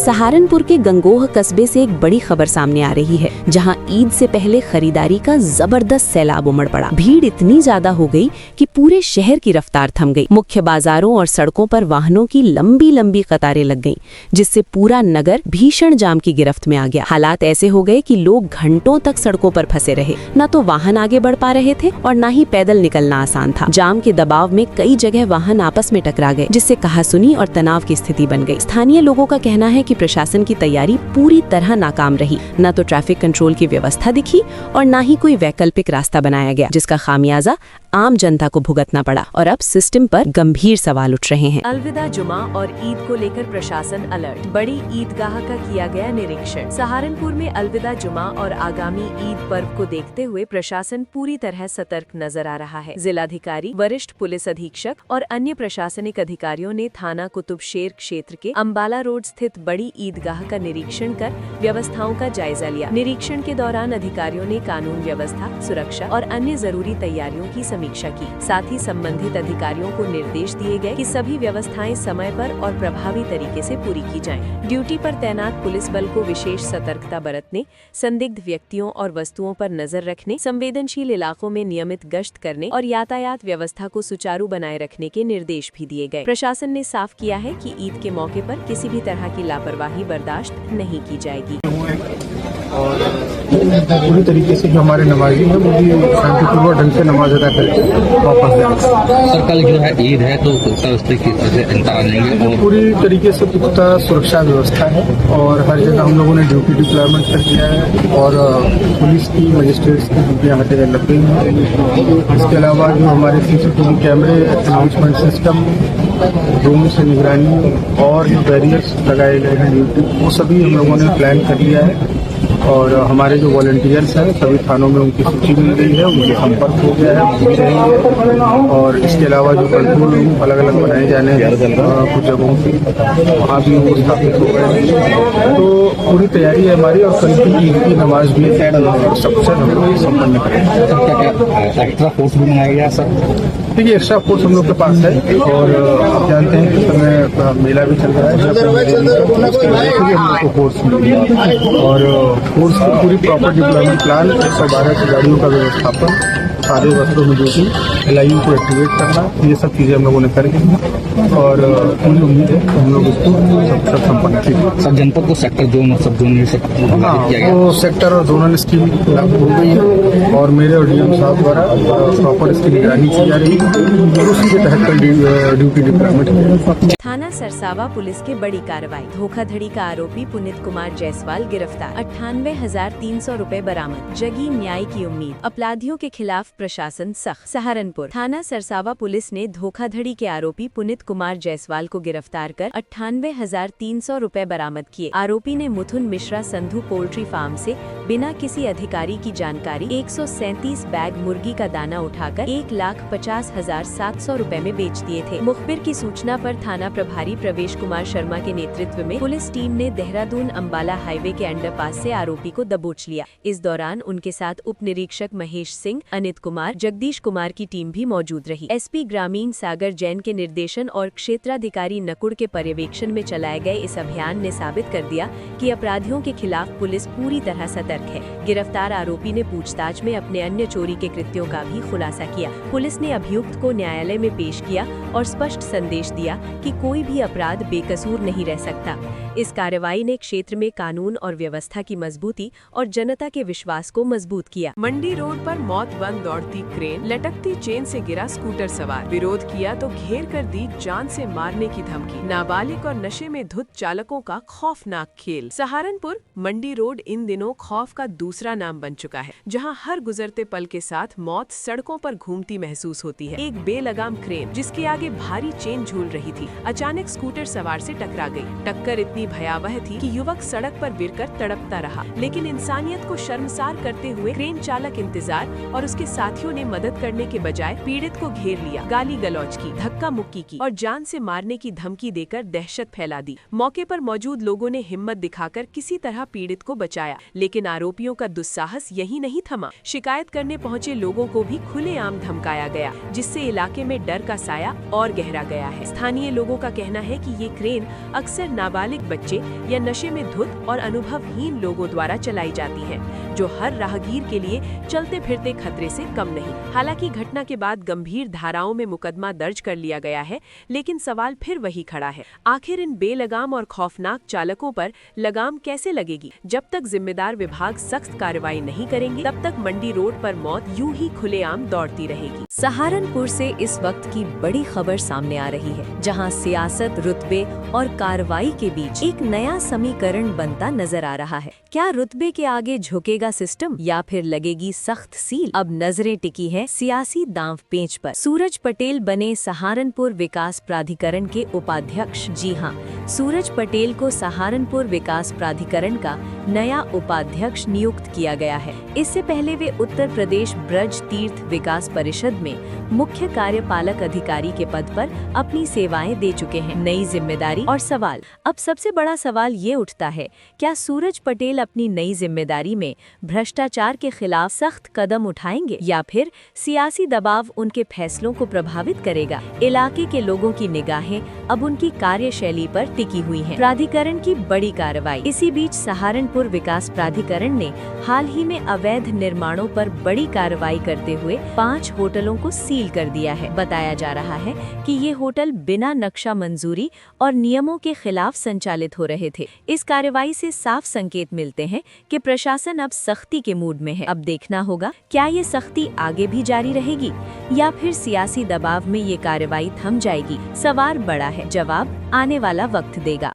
सहारनपुर के गंगोह कस्बे से एक बड़ी खबर सामने आ रही है, जहां ईद से पहले खरीदारी का जबरदस्त सैलाब उमड़ पड़ा। भीड़ इतनी ज्यादा हो गई कि पूरे शहर की रफ्तार थम गई। मुख्य बाजारों और सड़कों पर वाहनों की लंबी लंबी कतारें लग गईं, जिससे पूरा नगर भीषण जाम की गिरफ्त में आ गया। हालात ऐसे हो गए कि लोग घंटों तक सड़कों पर फंसे रहे। न तो वाहन आगे बढ़ पा रहे थे और न ही पैदल निकलना आसान था। जाम के दबाव में कई जगह वाहन आपस में टकरा गए, जिससे कहासुनी और तनाव की स्थिति बन गई। स्थानीय लोगों का कहना है कि प्रशासन की तैयारी पूरी तरह नाकाम रही। न तो ट्रैफिक कंट्रोल की व्यवस्था दिखी और न ही कोई वैकल्पिक रास्ता बनाया गया, जिसका खामियाजा आम जनता को भुगतना पड़ा। और अब सिस्टम पर गंभीर सवाल उठ रहे हैं। अलविदा जुमा और ईद को लेकर प्रशासन अलर्ट। बड़ी ईदगाह का किया गया निरीक्षण। सहारनपुर में अलविदा जुमा और आगामी ईद पर्व को देखते हुए प्रशासन पूरी तरह सतर्क नजर आ रहा है। जिलाधिकारी, वरिष्ठ पुलिस अधीक्षक और अन्य प्रशासनिक अधिकारियों ने थाना कुतुबशेर क्षेत्र के अम्बाला रोड स्थित बड़ी ईदगाह का निरीक्षण कर व्यवस्थाओं का जायजा लिया। निरीक्षण के दौरान अधिकारियों ने कानून व्यवस्था, सुरक्षा और अन्य जरूरी तैयारियों की समीक्षा की। साथ ही संबंधित अधिकारियों को निर्देश दिए गए कि सभी व्यवस्थाएं समय पर और प्रभावी तरीके से पूरी की जाएं। ड्यूटी पर तैनात पुलिस बल को विशेष सतर्कता बरतने, संदिग्ध व्यक्तियों और वस्तुओं पर नजर रखने, संवेदनशील इलाकों में नियमित गश्त करने और यातायात व्यवस्था को सुचारू बनाए रखने के निर्देश भी दिए गए। प्रशासन ने साफ किया है कि ईद के मौके पर किसी भी तरह की लापरवाही बर्दाश्त नहीं की जाएगी। और पूरी तरीके से जो हमारे नमाजी हैं वो भी शांतिपूर्वक ढंग से नमाज अदा करके वापस जाएंगे। सर कल जो है ईद है तो पूरी तरीके से पुख्ता सुरक्षा व्यवस्था है और हर जगह हम लोगों ने ड्यूटी डिप्लॉयमेंट कर दिया है और पुलिस की, मजिस्ट्रेट्स की ड्यूटियाँ हर जगह लग गई हैं। इसके अलावा जो हमारे CCTV कैमरे, अनाउंसमेंट सिस्टम, ड्रोन से निगरानी और जो बैरियर्स लगाए गए हैं ड्यूटी, वो सभी हम लोगों ने प्लान कर लिया है। और हमारे जो वॉलंटियर्स हैं सभी थानों में उनकी सूची मिल गई है, उनके संपर्क हो गया है, वो भी रहेंगे। और इसके अलावा जो कंट्रोल रूम अलग अलग बनाए जाने हैं कुछ जगहों पे, वहाँ भी वो स्थापित हो गए हैं। तो पूरी तैयारी है हमारी और कल की ईद की नमाज भी सबसे हम लोग संपन्न करेंगे। एक्स्ट्रा फोर्स भी बनाया गया सर? देखिए, एक्स्ट्रा फोर्स हम लोग के पास है और आप जानते हैं कि इस समय मेला भी चल रहा है, हम लोग को फोर्स मिली है और फोर्स की पूरी प्रॉपर डिप्लॉयमेंट प्लान, 112 की गाड़ियों का व्यवस्थापन, सारे वस्त्रों में ड्यूटी, LIU को एक्टिवेट करना, ये सब चीज़ें हम लोगों ने कर दी और मुझे उम्मीद है कि हम लोग इसको सब संपन्न करेंगे। सब जनपद को सेक्टर जोन और सब जोन ये सब वो सेक्टर और जोनल स्कीम लागू हो गई है और मेरे और DM साहब द्वारा प्रॉपर इसकी निगरानी की जा रही है। उसी के तहत कल ड्यूटी डिप्लॉयमेंट। थाना सरसावा पुलिस के बड़ी कार्रवाई। धोखाधड़ी का आरोपी पुनीत कुमार जायसवाल गिरफ्तार। 98,300 रुपए बरामद। जगी न्याय की उम्मीद। अपराधियों के खिलाफ प्रशासन सख्त। सहारनपुर थाना सरसावा पुलिस ने धोखाधड़ी के आरोपी पुनीत कुमार जायसवाल को गिरफ्तार कर 98,300 रुपए बरामद किए। आरोपी ने मुथुन मिश्रा संधू पोल्ट्री फार्म से बिना किसी अधिकारी की जानकारी 137 बैग मुर्गी का दाना उठाकर 1,50,700 रुपए में बेच दिए थे। मुखबिर की सूचना पर थाना प्रभारी प्रवेश कुमार शर्मा के नेतृत्व में पुलिस टीम ने देहरादून अम्बाला हाईवे के अंडरपास से आरोपी को दबोच लिया। इस दौरान उनके साथ उप निरीक्षक महेश सिंह, अनित कुमार, जगदीश कुमार की टीम भी मौजूद रही। SP ग्रामीण सागर जैन के निर्देशन और क्षेत्राधिकारी नकुड़ के पर्यवेक्षण में चलाए गए इस अभियान ने साबित कर दिया कि अपराधियों के खिलाफ पुलिस पूरी तरह सतर्क है। गिरफ्तार आरोपी ने पूछताछ में अपने अन्य चोरी के कृत्यों का भी खुलासा किया। पुलिस ने अभियुक्त को न्यायालय में पेश किया और स्पष्ट संदेश दिया कि कोई भी अपराध बेकसूर नहीं रह सकता। इस कार्रवाई ने क्षेत्र में कानून और व्यवस्था की मजबूती और जनता के विश्वास को मजबूत किया। मंडी रोड पर मौत बंद दौड़ती क्रेन, लटकती चेन से गिरा स्कूटर सवार। विरोध किया तो घेर कर दी जान से मारने की धमकी। नाबालिग और नशे में धुत चालकों का खौफनाक खेल। सहारनपुर मंडी रोड इन दिनों खौफ का दूसरा नाम बन चुका है, जहां हर गुजरते पल के साथ मौत सड़कों पर घूमती महसूस होती है। एक बेलगाम क्रेन जिसके आगे भारी चेन झूल रही थी, अचानक स्कूटर सवार से टकरा गई। टक्कर इतनी भयावह थी कि युवक सड़क पर गिरकर तड़पता रहा, लेकिन इंसानियत को शर्मसार करते हुए क्रेन चालक इंतजार और उसके साथियों ने मदद करने के बजाय पीड़ित को घेर लिया, गाली गलौज की, धक्का मुक्की की और जान से मारने की धमकी देकर दहशत फैला दी। मौके पर मौजूद लोगों ने हिम्मत दिखाकर किसी तरह पीड़ित को बचाया, लेकिन आरोपियों का दुस्साहस यही नहीं थमा। शिकायत करने पहुंचे लोगों को भी खुलेआम धमकाया गया, जिससे इलाके में डर का साया और गहरा गया है। स्थानीय लोगों का कहना है कि ये क्रेन अक्सर नाबालिग बच्चे या नशे में धुत और अनुभवहीन लोगों द्वारा चलाई जाती है, जो हर राहगीर के लिए चलते फिरते खतरे से कम नहीं। हालांकि घटना के बाद गंभीर धाराओं में मुकदमा दर्ज कर लिया गया है, लेकिन सवाल फिर वही खड़ा है, आखिर इन बेलगाम और खौफनाक चालकों पर लगाम कैसे लगेगी? जब तक जिम्मेदार विभाग सख्त कार्रवाई नहीं करेंगे, तब तक मंडी रोड पर मौत यूं ही खुलेआम दौड़ती रहेगी। सहारनपुर से इस वक्त की बड़ी खबर सामने आ रही है, जहां सियासत, रुतबे और कार्रवाई के बीच एक नया समीकरण बनता नजर आ रहा है। क्या रुतबे के आगे झुकेगा सिस्टम या फिर लगेगी सख्त सील? अब नजरें टिकी है सियासी दांव पेंच पर। सूरज पटेल बने सहारनपुर विकास प्राधिकरण के उपाध्यक्ष। जी हाँ, सूरज पटेल को सहारनपुर विकास प्राधिकरण का नया उपाध्यक्ष नियुक्त किया गया है। इससे पहले वे उत्तर प्रदेश ब्रज तीर्थ विकास परिषद में मुख्य कार्यपालक अधिकारी के पद पर अपनी सेवाएं दे चुके हैं। नई जिम्मेदारी और सवाल। अब सबसे बड़ा सवाल ये उठता है, क्या सूरज पटेल अपनी नई जिम्मेदारी में भ्रष्टाचार के खिलाफ सख्त कदम उठाएंगे या फिर सियासी दबाव उनके फैसलों को प्रभावित करेगा? इलाके के लोगों की निगाहें अब उनकी कार्यशैली पर टिकी हुई हैं। प्राधिकरण की बड़ी कार्रवाई। इसी बीच सहारनपुर विकास प्राधिकरण ने हाल ही में अवैध निर्माणों पर बड़ी कार्रवाई करते हुए 5 होटलों को सील कर दिया है। बताया जा रहा है कि ये होटल बिना नक्शा मंजूरी और नियमों के खिलाफ संचालित हो रहे थे। इस कार्रवाई से साफ संकेत मिलते हैं कि प्रशासन अब सख्ती के मूड में है। अब देखना होगा, क्या ये सख्ती आगे भी जारी रहेगी या फिर सियासी दबाव में ये कार्रवाई थम जाएगी? सवाल बड़ा है, जवाब आने वाला वक्त देगा।